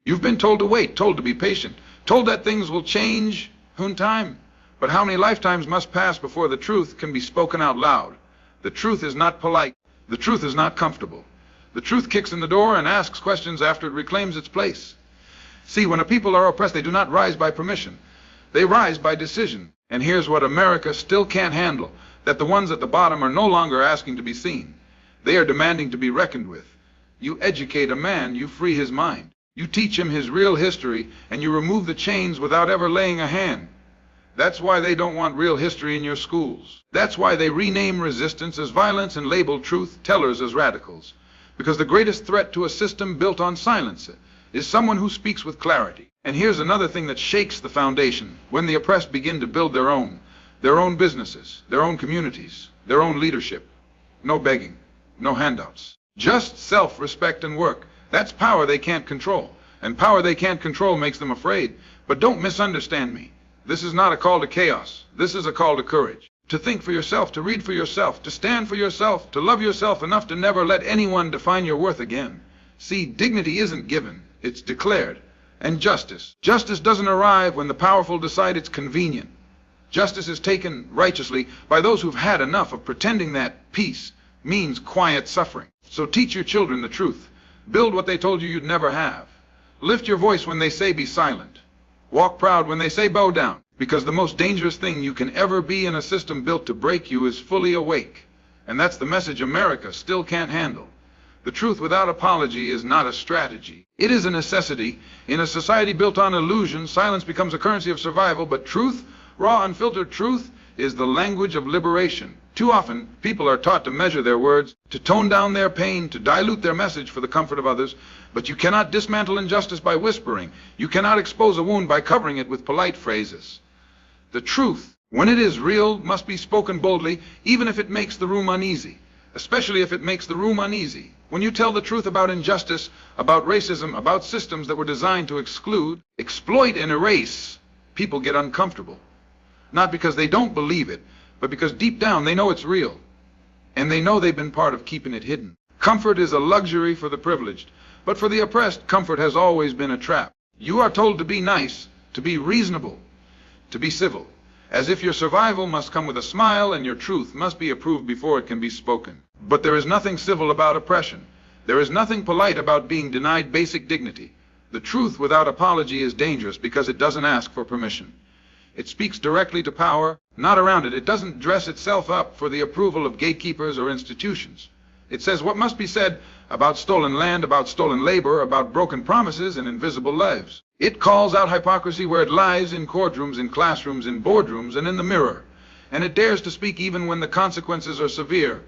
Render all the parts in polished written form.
You've been told to wait, told to be patient, told that things will change in time. But how many lifetimes must pass before the truth can be spoken out loud? The truth is not polite. The truth is not comfortable. The truth kicks in the door and asks questions after it reclaims its place. See, when a people are oppressed, they do not rise by permission. They rise by decision. And here's what America still can't handle, that the ones at the bottom are no longer asking to be seen. They are demanding to be reckoned with. You educate a man, you free his mind. You teach him his real history, and you remove the chains without ever laying a hand. That's why they don't want real history in your schools. That's why they rename resistance as violence and label truth tellers as radicals. Because the greatest threat to a system built on silence is someone who speaks with clarity. And here's another thing that shakes the foundation when the oppressed begin to build their own businesses, their own communities, their own leadership. No begging, no handouts. Just self-respect and work. That's power they can't control. And power they can't control makes them afraid. But don't misunderstand me. This is not a call to chaos. This is a call to courage. To think for yourself, to read for yourself, to stand for yourself, to love yourself enough to never let anyone define your worth again. See, dignity isn't given, it's declared. And justice. Justice doesn't arrive when the powerful decide it's convenient. Justice is taken righteously by those who've had enough of pretending that peace means quiet suffering. So teach your children the truth. Build what they told you you'd never have. Lift your voice when they say be silent. Walk proud when they say bow down. Because the most dangerous thing you can ever be in a system built to break you is fully awake. And that's the message America still can't handle. The truth without apology is not a strategy. It is a necessity. In a society built on illusion, silence becomes a currency of survival, but truth, raw, unfiltered truth, is the language of liberation. Too often, people are taught to measure their words, to tone down their pain, to dilute their message for the comfort of others. But you cannot dismantle injustice by whispering. You cannot expose a wound by covering it with polite phrases. The truth, when it is real, must be spoken boldly, even if it makes the room uneasy. Especially if it makes the room uneasy. When you tell the truth about injustice, about racism, about systems that were designed to exclude, exploit, and erase, people get uncomfortable. Not because they don't believe it, but because deep down they know it's real. And they know they've been part of keeping it hidden. Comfort is a luxury for the privileged, but for the oppressed, comfort has always been a trap. You are told to be nice, to be reasonable, to be civil, as if your survival must come with a smile and your truth must be approved before it can be spoken. But there is nothing civil about oppression. There is nothing polite about being denied basic dignity. The truth without apology is dangerous because it doesn't ask for permission. It speaks directly to power, not around it. It doesn't dress itself up for the approval of gatekeepers or institutions. It says what must be said about stolen land, about stolen labor, about broken promises and invisible lives. It calls out hypocrisy where it lies, in courtrooms, in classrooms, in boardrooms, and in the mirror. And it dares to speak even when the consequences are severe,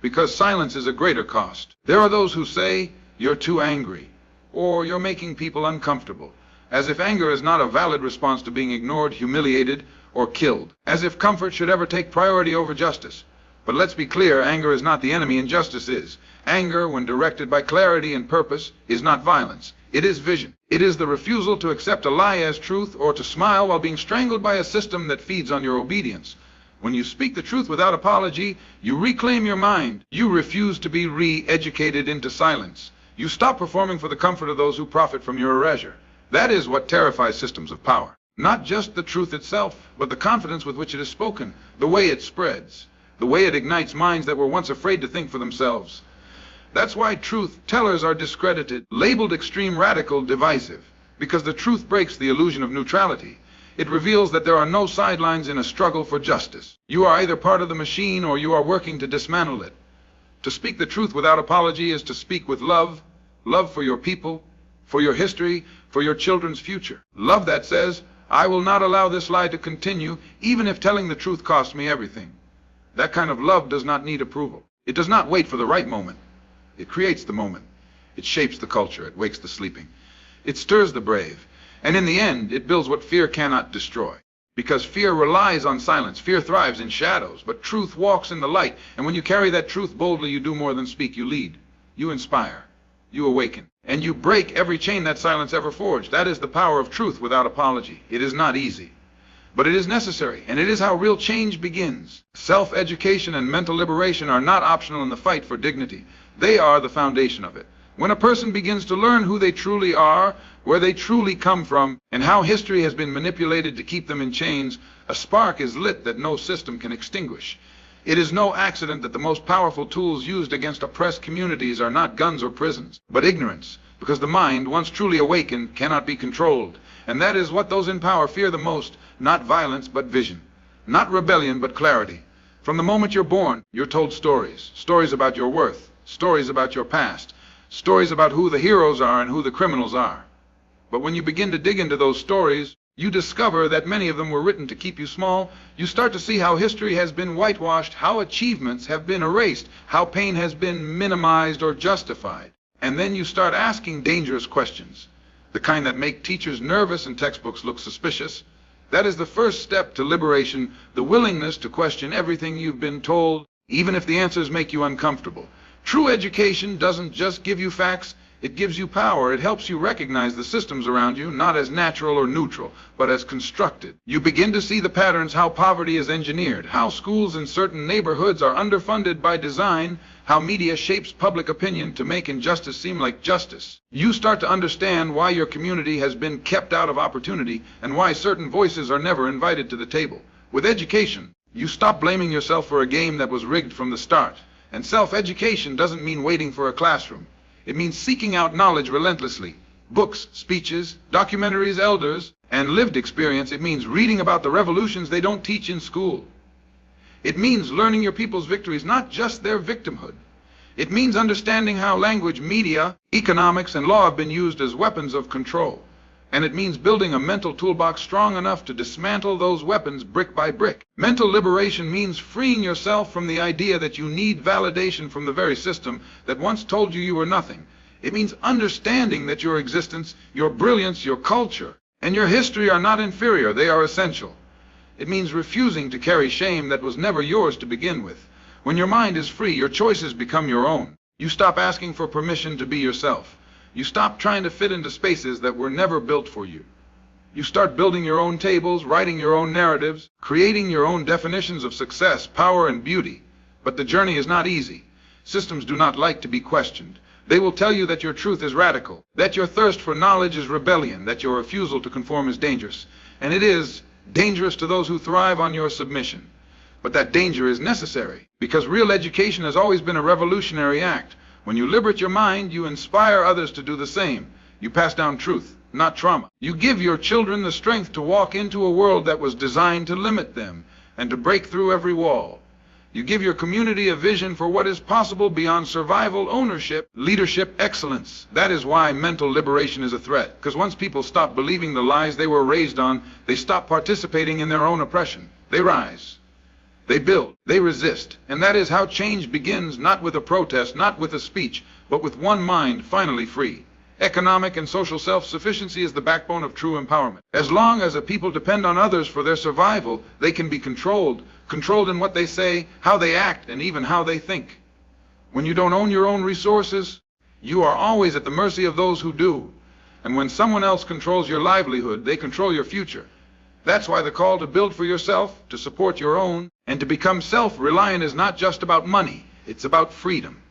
because silence is a greater cost. There are those who say, you're too angry, or you're making people uncomfortable, as if anger is not a valid response to being ignored, humiliated, or killed, as if comfort should ever take priority over justice. But let's be clear, anger is not the enemy, injustice is. Anger, when directed by clarity and purpose, is not violence. It is vision. It is the refusal to accept a lie as truth or to smile while being strangled by a system that feeds on your obedience. When you speak the truth without apology, you reclaim your mind. You refuse to be re-educated into silence. You stop performing for the comfort of those who profit from your erasure. That is what terrifies systems of power. Not just the truth itself, but the confidence with which it is spoken, the way it spreads, the way it ignites minds that were once afraid to think for themselves. That's why truth tellers are discredited, labeled extreme, radical, divisive, because the truth breaks the illusion of neutrality. It reveals that there are no sidelines in a struggle for justice. You are either part of the machine or you are working to dismantle it. To speak the truth without apology is to speak with love, love for your people, for your history, for your children's future. Love that says, I will not allow this lie to continue, even if telling the truth costs me everything. That kind of love does not need approval. It does not wait for the right moment. It creates the moment. It shapes the culture. It wakes the sleeping. It stirs the brave. And in the end, it builds what fear cannot destroy. Because fear relies on silence. Fear thrives in shadows. But truth walks in the light. And when you carry that truth boldly, you do more than speak. You lead. You inspire. You awaken. And you break every chain that silence ever forged. That is the power of truth without apology. It is not easy. But it is necessary. And it is how real change begins. Self-education and mental liberation are not optional in the fight for dignity. They are the foundation of it. When a person begins to learn who they truly are, where they truly come from, and how history has been manipulated to keep them in chains, a spark is lit that no system can extinguish. It is no accident that the most powerful tools used against oppressed communities are not guns or prisons, but ignorance, because the mind, once truly awakened, cannot be controlled. And that is what those in power fear the most, not violence but vision, not rebellion but clarity. From the moment you're born, you're told stories, stories about your worth, stories about your past, stories about who the heroes are and who the criminals are. But when you begin to dig into those stories, you discover that many of them were written to keep you small. You start to see how history has been whitewashed, how achievements have been erased, how pain has been minimized or justified. And then you start asking dangerous questions, the kind that make teachers nervous and textbooks look suspicious. That is the first step to liberation, the willingness to question everything you've been told, even if the answers make you uncomfortable. True education doesn't just give you facts, it gives you power. It helps you recognize the systems around you, not as natural or neutral, but as constructed. You begin to see the patterns, how poverty is engineered, how schools in certain neighborhoods are underfunded by design, how media shapes public opinion to make injustice seem like justice. You start to understand why your community has been kept out of opportunity and why certain voices are never invited to the table. With education, you stop blaming yourself for a game that was rigged from the start. And self-education doesn't mean waiting for a classroom. It means seeking out knowledge relentlessly. Books, speeches, documentaries, elders, and lived experience. It means reading about the revolutions they don't teach in school. It means learning your people's victories, not just their victimhood. It means understanding how language, media, economics, and law have been used as weapons of control. And it means building a mental toolbox strong enough to dismantle those weapons brick by brick. Mental liberation means freeing yourself from the idea that you need validation from the very system that once told you were nothing. It means understanding that your existence, your brilliance, your culture, and your history are not inferior, they are essential. It means refusing to carry shame that was never yours to begin with. When your mind is free, your choices become your own. You stop asking for permission to be yourself. You stop trying to fit into spaces that were never built for you. You start building your own tables, writing your own narratives, creating your own definitions of success, power, and beauty. But the journey is not easy. Systems do not like to be questioned. They will tell you that your truth is radical, that your thirst for knowledge is rebellion, that your refusal to conform is dangerous. And it is dangerous to those who thrive on your submission. But that danger is necessary, because real education has always been a revolutionary act. When you liberate your mind, you inspire others to do the same. You pass down truth, not trauma. You give your children the strength to walk into a world that was designed to limit them and to break through every wall. You give your community a vision for what is possible beyond survival, ownership, leadership, excellence. That is why mental liberation is a threat. Because once people stop believing the lies they were raised on, they stop participating in their own oppression. They rise. They build, they resist, and that is how change begins, not with a protest, not with a speech, but with one mind finally free. Economic and social self-sufficiency is the backbone of true empowerment. As long as a people depend on others for their survival, they can be controlled in what they say, how they act, and even how they think. When you don't own your own resources, you are always at the mercy of those who do. And when someone else controls your livelihood, they control your future. That's why the call to build for yourself, to support your own, and to become self-reliant is not just about money, it's about freedom.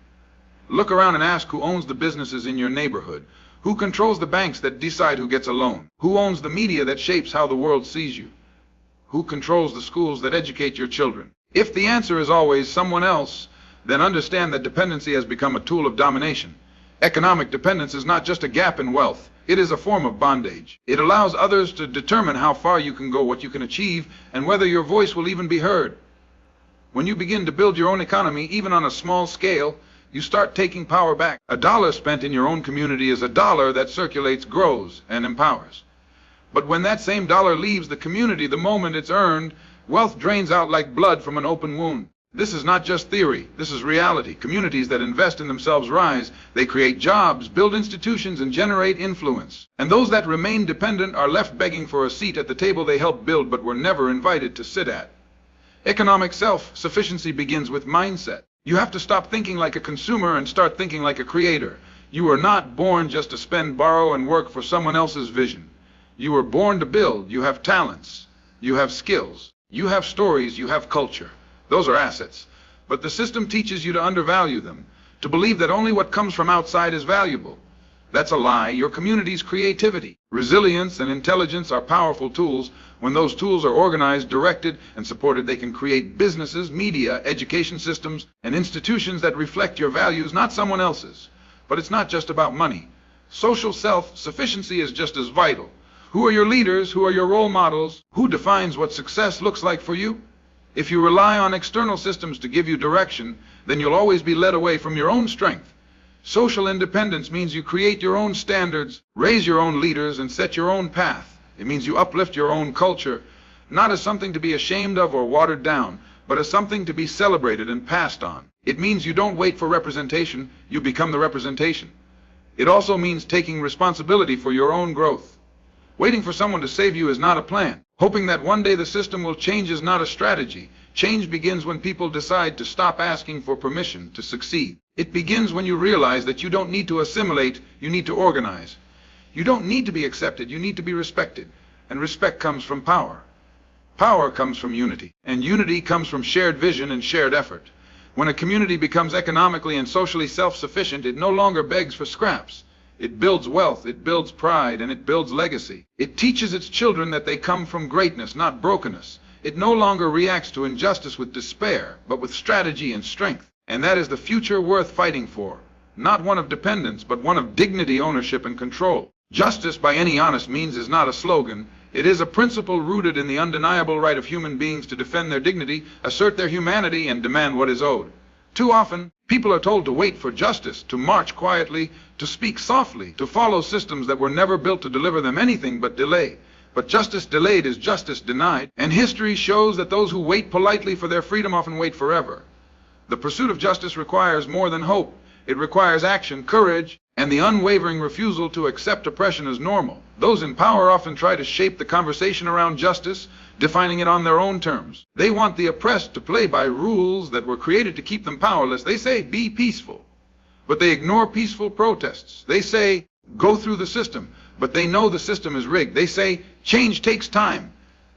Look around and ask who owns the businesses in your neighborhood, who controls the banks that decide who gets a loan, who owns the media that shapes how the world sees you, who controls the schools that educate your children. If the answer is always someone else, then understand that dependency has become a tool of domination. Economic dependence is not just a gap in wealth. It is a form of bondage. It allows others to determine how far you can go, what you can achieve, and whether your voice will even be heard. When you begin to build your own economy, even on a small scale, you start taking power back. A dollar spent in your own community is a dollar that circulates, grows, and empowers. But when that same dollar leaves the community the moment it's earned, wealth drains out like blood from an open wound. This is not just theory, this is reality. Communities that invest in themselves rise. They create jobs, build institutions, and generate influence. And those that remain dependent are left begging for a seat at the table they helped build but were never invited to sit at. Economic self-sufficiency begins with mindset. You have to stop thinking like a consumer and start thinking like a creator. You were not born just to spend, borrow, and work for someone else's vision. You were born to build. You have talents. You have skills. You have stories. You have culture. Those are assets. But the system teaches you to undervalue them. to believe that only what comes from outside is valuable. That's a lie. Your community's creativity, resilience, and intelligence are powerful tools. When those tools are organized, directed, and supported, they can create businesses, media, education systems, and institutions that reflect your values, not someone else's. But it's not just about money. Social self-sufficiency is just as vital. Who are your leaders? Who are your role models? Who defines what success looks like for you? If you rely on external systems to give you direction, then you'll always be led away from your own strength. Social independence means you create your own standards, raise your own leaders, and set your own path. It means you uplift your own culture, not as something to be ashamed of or watered down, but as something to be celebrated and passed on. It means you don't wait for representation, you become the representation. It also means taking responsibility for your own growth. Waiting for someone to save you is not a plan. Hoping that one day the system will change is not a strategy. Change begins when people decide to stop asking for permission to succeed. It begins when you realize that you don't need to assimilate, you need to organize. You don't need to be accepted, you need to be respected. And respect comes from power. Power comes from unity. And unity comes from shared vision and shared effort. When a community becomes economically and socially self-sufficient, it no longer begs for scraps. It builds wealth, it builds pride, and it builds legacy. It teaches its children that they come from greatness, not brokenness. It no longer reacts to injustice with despair, but with strategy and strength. And that is the future worth fighting for. Not one of dependence, but one of dignity, ownership, and control. Justice by any honest means is not a slogan. It is a principle rooted in the undeniable right of human beings to defend their dignity, assert their humanity, and demand what is owed. Too often, people are told to wait for justice, to march quietly, to speak softly, to follow systems that were never built to deliver them anything but delay. But justice delayed is justice denied, and history shows that those who wait politely for their freedom often wait forever. The pursuit of justice requires more than hope. It requires action, courage, and the unwavering refusal to accept oppression as normal. Those in power often try to shape the conversation around justice, defining it on their own terms. They want the oppressed to play by rules that were created to keep them powerless. They say, be peaceful, but they ignore peaceful protests. They say, go through the system, but they know the system is rigged. They say, change takes time,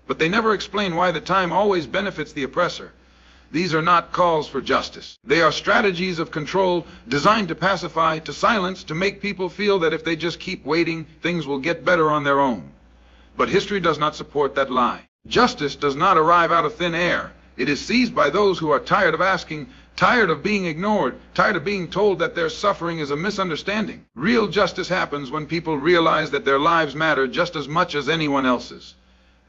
but they never explain why the time always benefits the oppressor. These are not calls for justice. They are strategies of control designed to pacify, to silence, to make people feel that if they just keep waiting, things will get better on their own. But history does not support that lie. Justice does not arrive out of thin air. It is seized by those who are tired of asking, tired of being ignored, tired of being told that their suffering is a misunderstanding. Real justice happens when people realize that their lives matter just as much as anyone else's.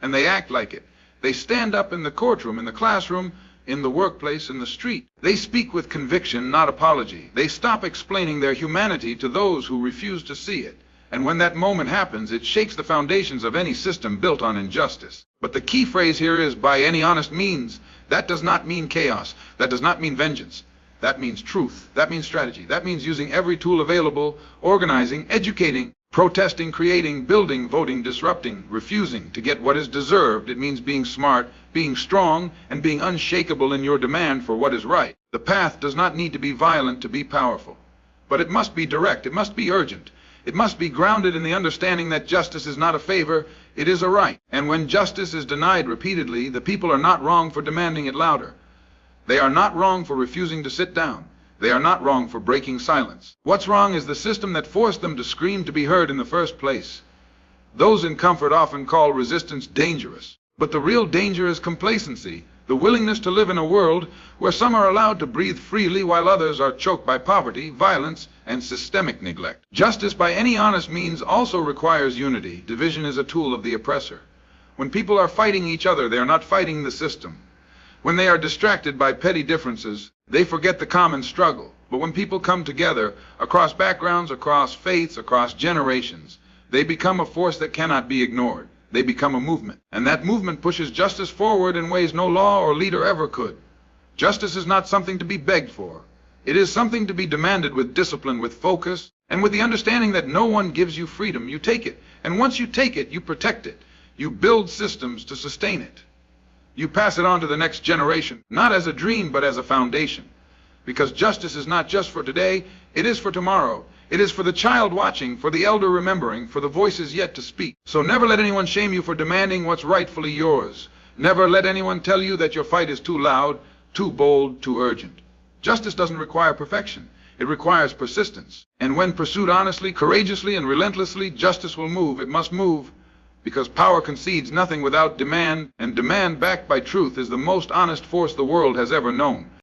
And they act like it. They stand up in the courtroom, in the classroom, in the workplace, in the street. They speak with conviction, not apology. They stop explaining their humanity to those who refuse to see it. And when that moment happens, it shakes the foundations of any system built on injustice. But the key phrase here is, by any honest means. That does not mean chaos. That does not mean vengeance. That means truth. That means strategy. That means using every tool available, organizing, educating, protesting, creating, building, voting, disrupting, refusing to get what is deserved. It means being smart, being strong, and being unshakable in your demand for what is right. The path does not need to be violent to be powerful. But it must be direct. It must be urgent. It must be grounded in the understanding that justice is not a favor, it is a right. And when justice is denied repeatedly, the people are not wrong for demanding it louder. They are not wrong for refusing to sit down. They are not wrong for breaking silence. What's wrong is the system that forced them to scream to be heard in the first place. Those in comfort often call resistance dangerous. But the real danger is complacency, the willingness to live in a world where some are allowed to breathe freely while others are choked by poverty, violence, and systemic neglect. Justice by any honest means also requires unity. Division is a tool of the oppressor. When people are fighting each other, they are not fighting the system. When they are distracted by petty differences, they forget the common struggle. But when people come together, across backgrounds, across faiths, across generations, they become a force that cannot be ignored. They become a movement. And that movement pushes justice forward in ways no law or leader ever could. Justice is not something to be begged for. It is something to be demanded with discipline, with focus, and with the understanding that no one gives you freedom. You take it. And once you take it, you protect it. You build systems to sustain it. You pass it on to the next generation, not as a dream, but as a foundation. Because justice is not just for today, it is for tomorrow. It is for the child watching, for the elder remembering, for the voices yet to speak. So never let anyone shame you for demanding what's rightfully yours. Never let anyone tell you that your fight is too loud, too bold, too urgent. Justice doesn't require perfection. It requires persistence. And when pursued honestly, courageously, and relentlessly, justice will move. It must move, because power concedes nothing without demand, and demand backed by truth is the most honest force the world has ever known.